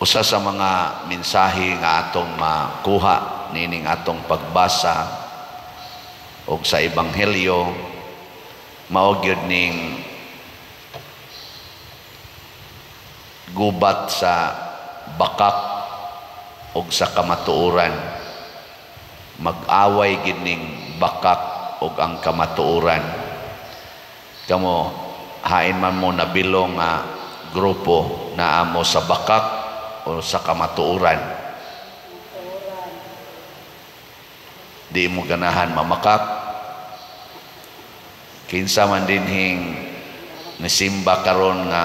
Usa sa mga mensahe nga atong makuha nining atong pagbasa og sa ebanghelyo mao gyud ning gubat sa bakak og sa kamatuoran. Mag-away gid ning bakak og ang kamatuoran. Kamo hain man mo nabilong nga grupo na amo sa bakak o sa kamatuoran. Di mo ganahan mamakak. Kinsa man dinhing nisimba karon nga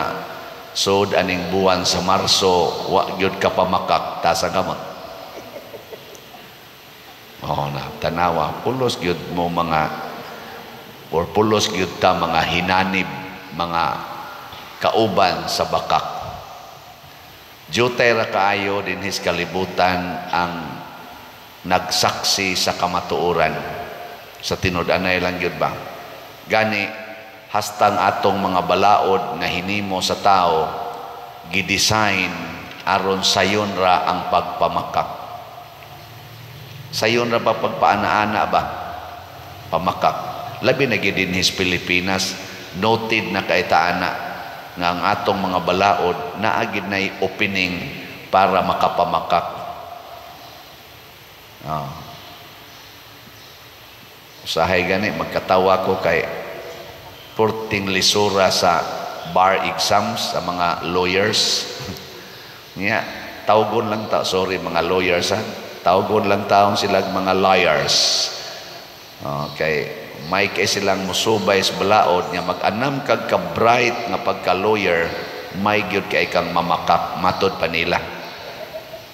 sud aning buwan sa Marso wa gyud ka pamakak tasa gamot. Na tanawa pulos gyud mo mga or pulos gyud ta mga hinanib, mga kauban sa bakak. Jutay ra kaayo dinhis kalibutan ang nagsaksi sa kamatuoran. Sa tinud-anay lang gyud ba? Gani hastang atong mga balaod nga hinimo sa tao gidesign aron sayon ra ang pagpamakak. Sayon ra ba pagpaana-ana ba? Pamakak. Labi na gid dinhis Pilipinas, noted na kaitaana nga ang atong mga balaod naagid na'y opening para makapamakak. Usahay gani magkatawa ko kay purting lisura sa bar exams sa mga lawyers. Nya tawgon lang ta, sorry mga lawyers ha. Tawgon lang taong silang mga liars. Okay, may kay silang musubay sa balaod nga mag-anam kag ka-bright nga pagka-lawyer, may gyud kay kang mamakak matod pa nila.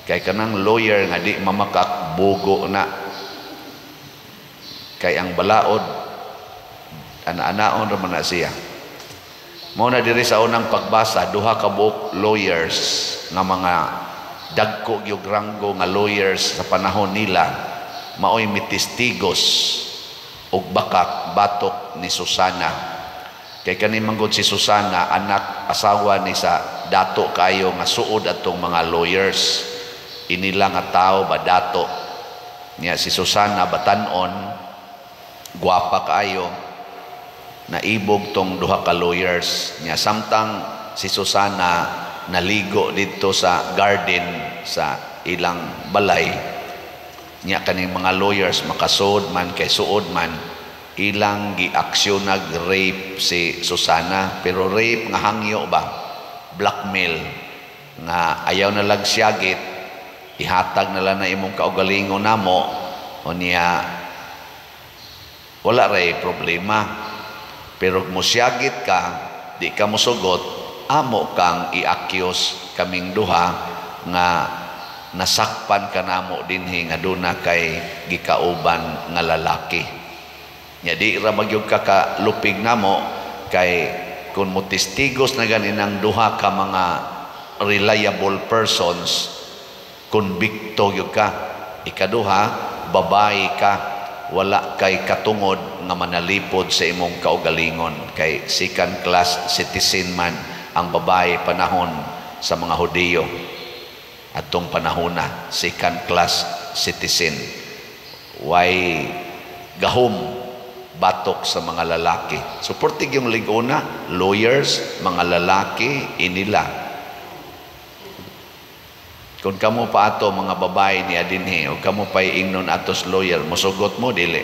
Kay kanang lawyer nga di mamakak bugo na. Kay ang balaod ana-anaon ra man na siya. Mo na diri sa unang pagbasa duha ka buok lawyers nga mga dagko gyud ranggo nga lawyers sa panahon nila maoy mitistigos og bakak batok ni Susana. Kay kani manggod si Susana anak asawa ni sa dato kayo nga suod atong mga lawyers. Inila nga tao ba dato niya si Susana batanon guwapa kayo naibog tong duha ka lawyers niya samtang si Susana naligo dito sa garden sa ilang balay nya kaning mga lawyers makasuod man kay suod man ilang giaksyon nag-rape si Susana, pero rape nga hangyo ba, blackmail nga ayaw na lang siyagit, ihatag na lang na imong kaugalingon namo o niya wala ray problema, pero musyagit ka di ka musugot amo kang iakyos kaming duha nga nasakpan ka namo dinhi nga duna kay gikauban nga lalaki. Nya di ra magyud ka kalupig namo kay kun mo testigos na ganinang duha ka mga reliable persons, konbikto gyud ka. Ikaduha, babae ka, wala kay katungod nga manalipod sa imong kaugalingon kay second class citizen man ang babae panahon sa mga Hudiyo. Atong panahona, second class citizen. Why gahom batok sa mga lalaki. Suportig yung liguna, lawyers, mga lalaki, inila. Kung kamo pa ato mga babae ni adinhe o kamo pa ingnon atos lawyer, musugot mo dili.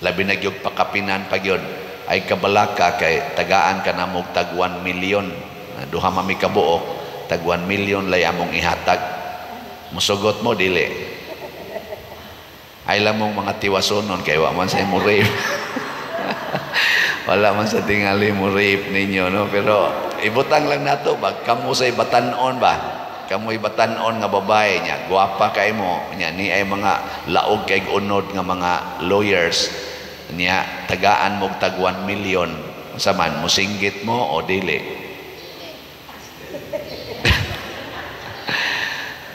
Labi na gyud pakapinan pa gyud ay kabalaka kay tagaan ka na mog tag 1 million. Duha mami kabuok, tag 1 million lay among ihatag. Musugot mo dili. Ay lamong mga tiwasonon kay wa man sa imo rape. Wala man sa tingali mo rape ninyo, no? Pero ibutang lang nato bag kamo say batan-on ba? Kamoy batan-on nga babae niya, guwapa kay mo niya, ni ay mga laog kay unod nga mga lawyers niya, tagaan mo tag 1 million. Saman musinggit mo o dili?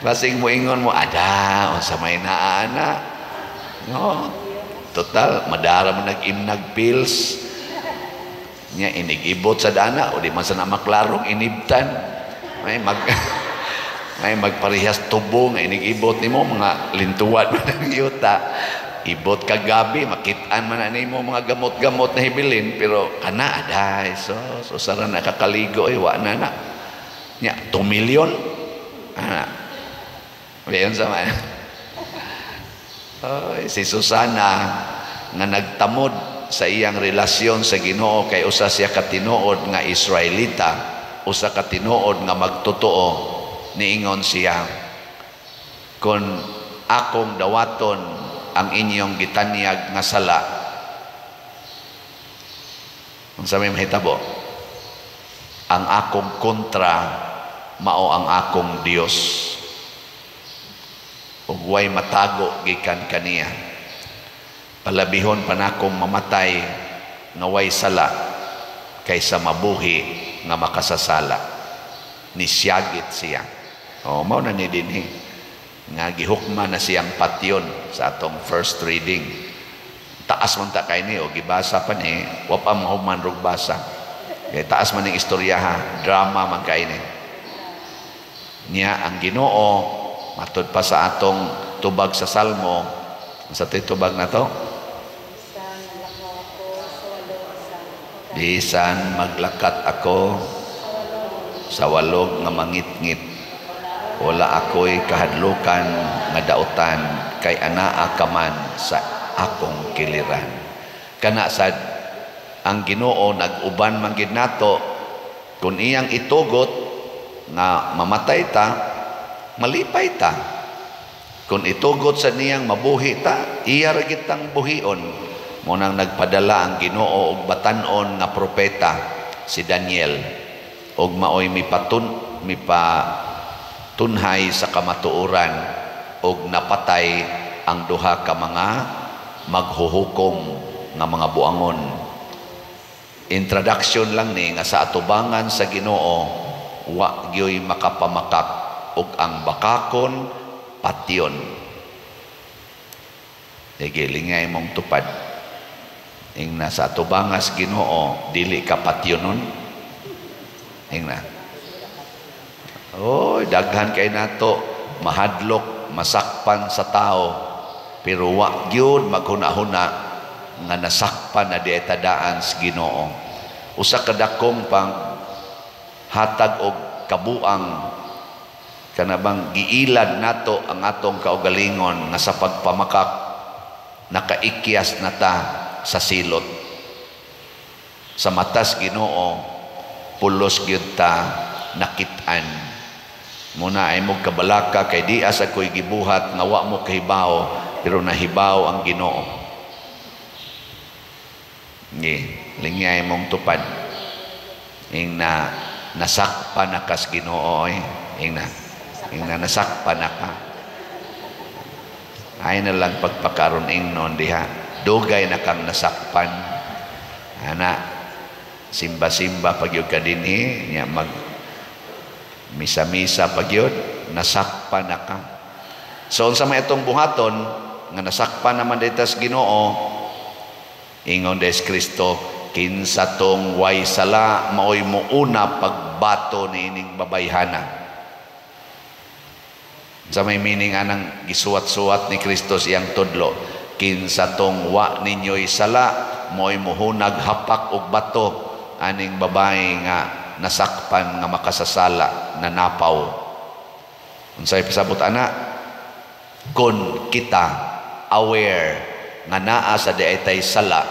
Basing mo ingon mo ada o sa may naana. No, total madara mo nag-imnag pills. Nya inigibot sa dana o di man sa namaklarong inibtan. May may magparehas tubo nga inigibot nimo mga lintuwan man ang yuta. Ibot ka gabi makitaan man na nimo mga gamot-gamot na hibilin pero kana aday so sara nakakaligo ay wa na nya 2 milyon ana Ayan sa man. Si Susana nga nagtamod sa iyang relasyon sa Ginoo kay usa siya katinuod nga Israelita, usa katinuod nga magtotoo, niingon siya, kung akong dawaton ang inyong gitanyag nga sala, unsa may mahitabo? Ang akong kontra mao ang akong Dios. Ug way matago gikan kaniya. Palabihon pa nakong mamatay nga way sala kaysa mabuhi nga makasasala. Nisyagit siya. Mao na ni dinhi nga gihukma na siyang patyon sa atong first reading. Taas man ta kay ni o gibasa pa ni wa pa mahuman rug basa. Kay taas man ning istorya ha, drama man kay ni. Niya ang Ginoo matud pa sa atong tubag sa Salmo. Sa tubag na to, bisan maglakat ako sa walog nga mangitngit, wala ako'y kahadlukan nga dautan, kay anaa ka man sa akong kiliran. Kana sad ang Ginoo nag-uban man gid nato, kung iyang itugot nga mamatay ta, malipay ta. Kung itugot sa niyang mabuhi ta, iya ra kitang buhion. Mo nang nagpadala ang Ginoo og batan-on nga propeta si Daniel og maoy mipatunhay sa kamatuoran og napatay ang duha ka mga maghuhukom nga mga buangon. Introduction lang ni nga sa atubangan sa Ginoo wa gyoy makapamakak ug ang bakakon patyon. Lingay mong tupad. Ing nasa atubangas Ginoo dili ka patyonon. Ing na. Daghan kay nato mahadlok, masakpan sa tao pero wa gyud maghuna-huna nga nasakpan na di tadaan sa Ginoo. Usa ka dakong pang hatag og kabuang kanabang giilad nato ang atong kaugalingon nga sa pagpamakak nakaikyas na ta sa silot. Sa matas Ginoo pulos gyud ta nakit-an. Muna ay mo kabalaka kay di asa ko'y gibuhat nga wa mo kahibaw pero nahibaw ang Ginoo. Lingay mong tupad. Ing na nasakpan na kas Ginoo ing na nasakpan na ka. Ay na lang pagpakaroon ingnon diha. Dugay na kang nasakpan. Ana, simba-simba pagyod ka dinhi, niya mag misa-misa pagyod, nasakpan na ka. So unsa may itong buhaton nga nasakpan naman dito sa Ginoo, ingon des Kristo, kinsa tong way sala maoy muuna pagbato ni ining babayhana. Sa may meaning anang gisuwat-suwat ni Kristo siyang tudlo, kinsa tong wa ninyo'y sala mo'y muhunag hapak og bato aning babae nga nasakpan nga makasasala na napaw. Unsay pasabot ana? Kun kita aware nga naa sa diaytay sala,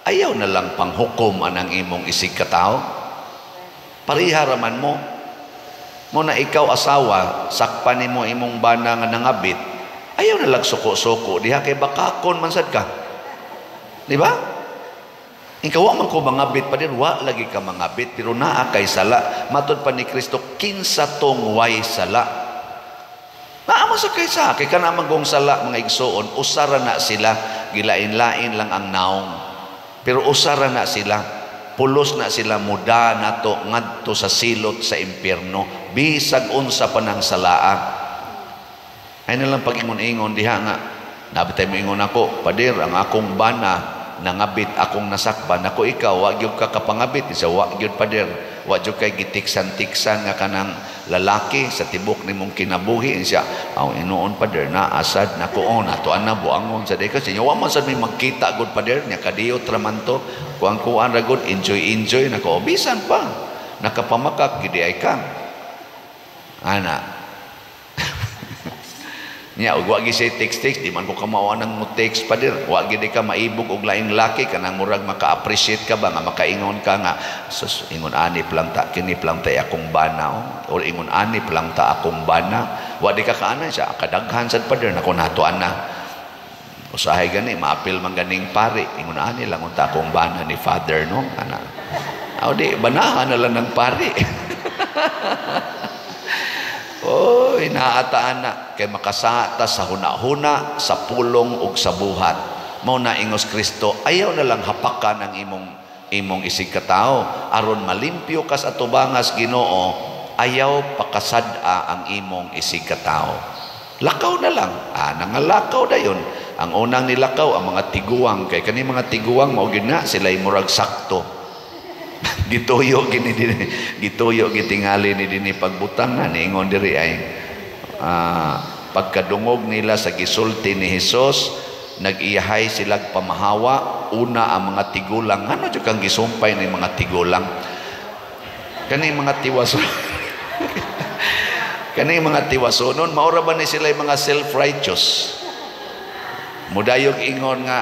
ayaw na lang panghukom anang imong isig katao. Pariha raman mo. Muna ikaw asawa, sakpan nimo imong bana nga nangabit, ayaw na lang suko-suko diha kay bakakon man sad ka. Di ba? Ikaw wa man ko mangabit pa din, wa lagi ka mangabit pero naa kay sala. Matud pa ni Kristo, kinsa tong way sala. Naamo sa kay sa kay kana magong sala mga igsoon, usara na sila, gilain-lain lang ang naong. Pero usara na sila. Pulos na sila muda nato ngadto sa silot sa impyerno bisag unsa pa nang salaa. Ay na lang pag-ingon-ingon diha nga nabitay mo ingon ako, padir ang akong bana nangabit akong nasakban ako ikaw wa gyud ka kapangabit isa wa gyud pader wa gyud kay gitiksan-tiksan nga kanang lalaki sa tibok nimong kinabuhi siya aw inuon pader na asad nakuon ato ana buangon sa deka siya wa man sad may magkita gud pader nya kadiyot ra man to kuan ra gud enjoy nako bisan pa nakapamakak gid ay ka ana nya ug wa gi say text di man ko kamawa nang mo text pa dir wa gid ka maibog og laing laki kanang murag maka-appreciate ka ba nga makaingon ka nga sus ingon ani lang ta kini lang ta akong bana o ingon ani lang ta akong bana wa di ka kaana siya kadaghan sad pa dir nako nato ana usahay gani maapil man ganing pare ingon ani lang unta akong bana ni father no ana aw di banahan na lang ng pare oh, inaataan na kay makasata sa huna-huna, sa pulong ug sa buhat. Mao na ingos Kristo, ayaw na lang hapakan ang imong isig katao aron malimpyo ka sa tubangas Ginoo, ayaw pakasad-a ang imong isig katao. Lakaw na lang. Nangalakaw dayon. Ang unang nilakaw ang mga tiguang kay kani mga tiguang mao gyud na sila murag sakto. Gituyo gitingali ni dinhi pagbutang na niingon diri ay pagkadungog nila sa gisulti ni Hesus nag-iyahay silag pamahawa una ang mga tigulang ano jud kang gisumpay ni mga tigulang kani mga tiwaso kani mga tiwasonon maura ba ni sila mga self-righteous mudayog ingon nga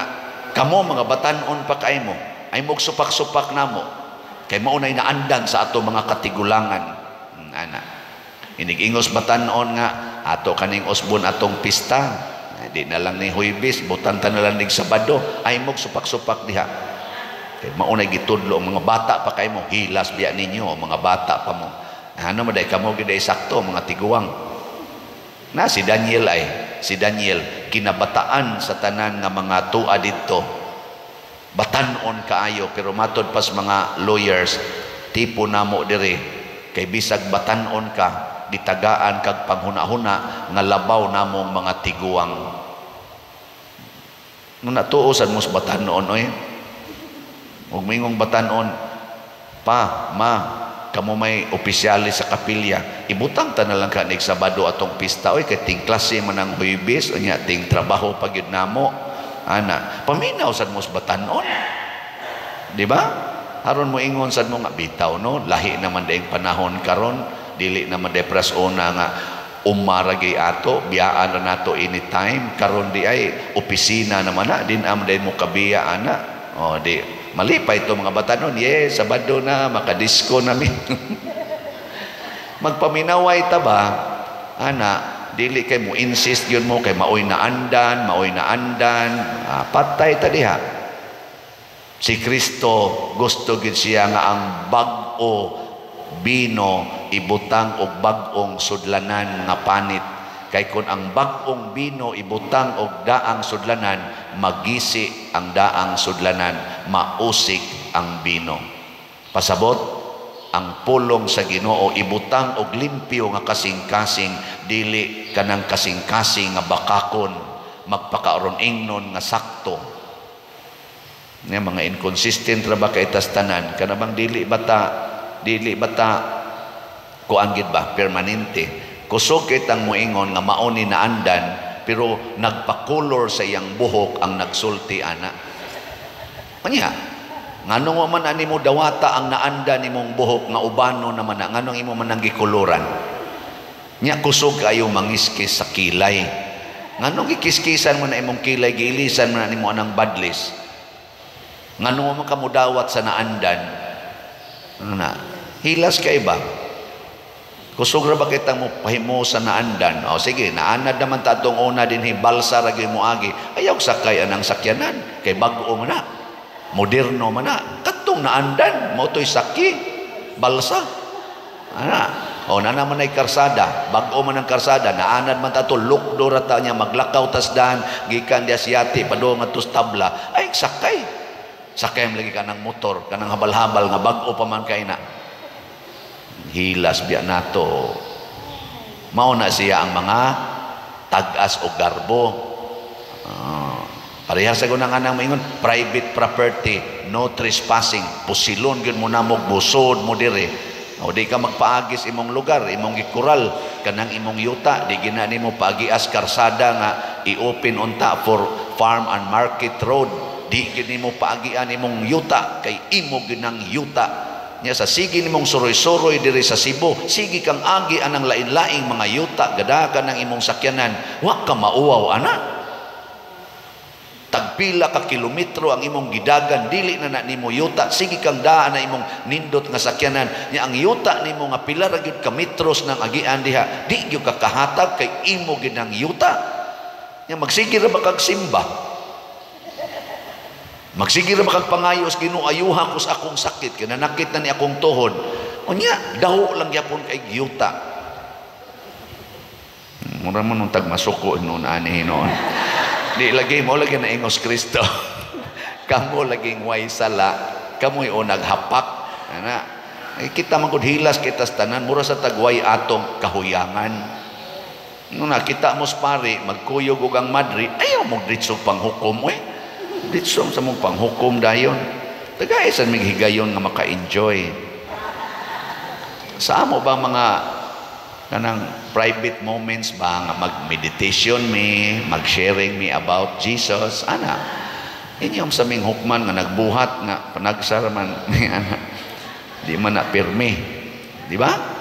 kamo mga batan-on pa kay mo ay mog supak-supak namo kay maunay naandan sa ato mga katigulangan ana inigingos batanon nga ato kaning usbon atong pista di na lang ni Huwebes butang ta na lang ning Sabado ay mog supak-supak diha kay maunay gitudlo ang mga bata pa kay mo hilas biya ninyo mga bata pa mo ano maday kamo gid sakto mga tiguang na si Daniel kinabataan sa tanan nga mga tua didto batanon kaayo pero matod pas mga lawyers tipo namo diri kay bisag batanon ka gitagaan kag panghuna-huna nga labaw namong mga tiguang no natuusan mo sa batanon oy ug mingong batanon pa ma kamo may opisyale sa kapilya ibutang ta na lang kanig Sabado atong pista oy kay ting klase man ang Huwebes unya ting trabaho pagyud namo ana paminaw sad mo sa batanon di ba aron mo ingon sad mo nga bitaw no lahi naman daing panahon karon dili naman depras una nga umaragay ato biyaan na nato anytime karon di ay opisina naman na din am day mo kabiya ana o di malipay to mga batanon yes Sabado na makadisco nami magpaminaway ta ba ana dili kay mo insist yun mo kay maoy na andan patay ta diha si Kristo gusto gid siya nga ang bag-o bino ibutang og bag-ong sudlanan nga panit kay kun ang bag-ong bino ibutang og daang sudlanan magisi ang daang sudlanan mausik ang bino pasabot ang pulong sa Ginoo ibutang og limpyo nga kasing-kasing dili kanang kasing-kasing nga bakakon magpakaaron ingnon nga sakto nga mga inconsistent ra ba kay tastanan kanabang dili bata kuan gid ba permanente kusog kitang moingon nga mauni na andan pero nagpa-color sa iyang buhok ang nagsulti ana anya nganong man ani mo dawata ang naanda nimong buhok nga ubano naman na nganong imo man gikuluran nya kusog kayo mangiskis sa kilay nganong gikiskisan mo na imong kilay giilisan mo na nimo anang badlis nganong man kamudawat sa naandan na hilas kay ba kusog ra ba kita mo pahimo sa naandan o sige naanad naman ta atong una dinhi balsa ra gyud mo agi ayaw sakay anang sakyanan kay bag-o man na moderno man na katong naandan mo to'y saki balsa ana o na naman ay karsada bag-o man ang karsada naanad man tato lukdo rata niya maglakaw tasdan gikan di Asyati padung atus tabla ay sakay lagi ka ng motor kanang habal-habal nga bag-o pa man kay na hilas biya nato mao na siya ang mga tag-as o garbo Parehas sa gunang anang maingon, private property, no trespassing. Pusilon gyud mo namog busod mo dire. O di ka magpaagis imong lugar, imong gikural kanang imong yuta, di gina nimo paagias karsada nga i-open unta for farm and market road. Di gid nimo paagian imong yuta kay imo ginang yuta. Nya sa sige nimong suroy-suroy diri sa Cebu, sige kang agi anang lain-laing mga yuta gadagan ng imong sakyanan, wa ka mauwaw ana. Tagpila ka kilometro ang imong gidagan, dili na nimo yuta, sige kang daan na imong nindot nga sakyanan. Nya ang yuta nimo nga pila ra gyud ka metros nang agian diha, di gyud ka kahatag kay imo gyud ang yuta. Nya magsige ra ba kag simba? Magsige ra ba kag pangayos, Ginoo ayuha ko sa akong sakit, kinanakit na ni akong tuhod. Unya daw lang gyapon kay yuta. Mura man nung tagmasuko noon ani noon. Di lagi mo lagi na ingos Kristo. Kamu laging way sala, kamoy o naghapak. Ana, kita man gud hilas kita sa tanan, mura sa tagway atong kahuyangan. Nung nakita mo pare magkuyog og ang madri, ayaw mo ditso panghukom we. Ditso sa mong panghukom dayon. Tagaisan mig higayon nga maka-enjoy. Sa amo ba mga kanang private moments ba nga mag-meditation me, mag-sharing me about Jesus, ana. Inyong sa ming hukman nga nagbuhat nga panagsaraman ni ana. Di man na pirmi. Di ba?